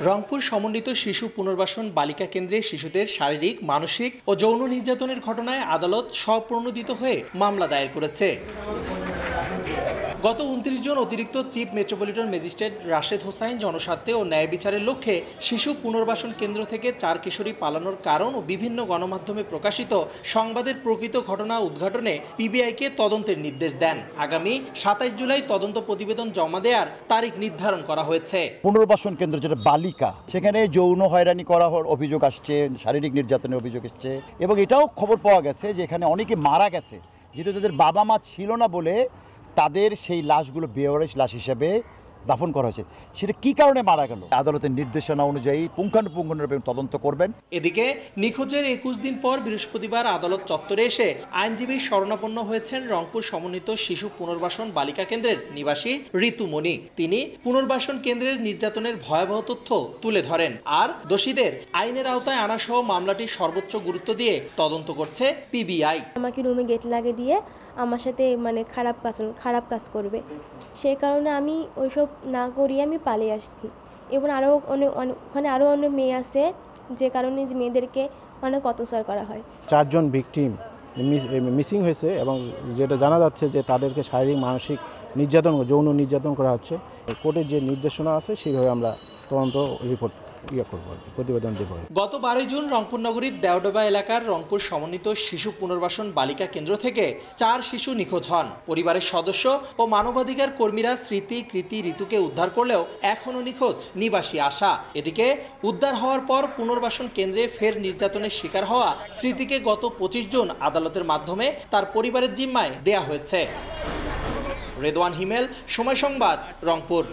রংপুর সমন্বিত শিশু পুনর্বাসন বালিকা কেন্দ্রে শিশুদের শারীরিক, মানসিক ও যৌন নির্যাতনের ঘটনায় আদালত স্বপ্রণোদিত হয়ে মামলা দায়ের করেছে। গত ২৯ জন অতিরিক্ত chief metropolitan magistrate Rashed Hossain জনস্বার্থে ও ন্যায় বিচারের লক্ষ্যে শিশু পুনর্বাসন কেন্দ্র থেকে ৪ কিশোরী পালানোর কারণ ও বিভিন্ন গণমাধ্যমে প্রকাশিত সংবাদের প্রকৃত ঘটনা উদ্ঘাটনে পিবিআইকে তদন্তের নির্দেশ দেন। আগামী ২৭ জুলাই তদন্ত প্রতিবেদন জমা দেওয়ার তারিখ নির্ধারণ করা হয়েছে। পুনর্বাসন কেন্দ্র যেটা বালিকা, সেখানে যৌন হয়রানি করা হওয়ার অভিযোগ আসছে, শারীরিক নির্যাতনের অভিযোগ আসছে এবং এটাও খবর পাওয়া গেছে যে এখানে অনেকে মারা গেছে, যেহেতু তাদের বাবা মা ছিল না বলে তাদের সেই লাশগুলো বেওয়ারিশ লাশ হিসেবে দাফন করা হয়েছে। সেটা কি কারণে মারা গেল আদালতের নির্দেশনা অনুযায়ী পুঙ্খানুপুঙ্খভাবে তদন্ত করবেন। এদিকে নিখোঁজের ২১ দিন পর বৃহস্পতিবার আদালত চত্বরে এসে আইনজীবী শরণাপন্ন হয়েছেন রংপুর সমন্বিত শিশু পুনর্বাসন বালিকা কেন্দ্রের নিবাসী ঋতুমণি। তিনি পুনর্বাসন কেন্দ্রের নির্যাতনের ভয়াবহ তথ্য তুলে ধরেন আর দোষীদের আইনের আওতায় আনা সহ মামলাটির সর্বোচ্চ গুরুত্ব দিয়ে তদন্ত করছে পিবিআই। আমাকে রুমে গেট লাগিয়ে দিয়ে আমার সাথে খারাপ কাজ করবে, সেই কারণে আমি ওইসব না করিয়ে আমি পালিয়ে আসছি। এবং আরও ওখানে আরও অনেক মেয়ে আছে, যে কারণে যে মেয়েদেরকে অনেক অত্যাচার করা হয়। ৪ জন ভিকটিম মিসিং হয়েছে এবং যেটা জানা যাচ্ছে যে তাদেরকে শারীরিক মানসিক নির্যাতন, যৌন নির্যাতন করা হচ্ছে। কোর্টের যে নির্দেশনা আছে সেইভাবে আমরা তদন্ত রিপোর্ট প্রতিবেদন দেব। গত ১২ জুন রংপুর নগরীর দেওডোবা এলাকার রংপুর সমন্বিত শিশু পুনর্বাসন বালিকা কেন্দ্র থেকে ৪ শিশু নিখোঁজ হন। পরিবারের সদস্য ও মানবাধিকার কর্মীরা স্মৃতি, কৃতি, ঋতুকে উদ্ধার করলেও এখনও নিখোঁজ নিবাসী আশা। এদিকে উদ্ধার হওয়ার পর পুনর্বাসন কেন্দ্রে ফের নির্যাতনের শিকার হওয়া স্মৃতিকে গত ২৫ জুন আদালতের মাধ্যমে তার পরিবারের জিম্মায় দেয়া হয়েছে। রেদওয়ান হিমেল, সময় সংবাদ, রংপুর।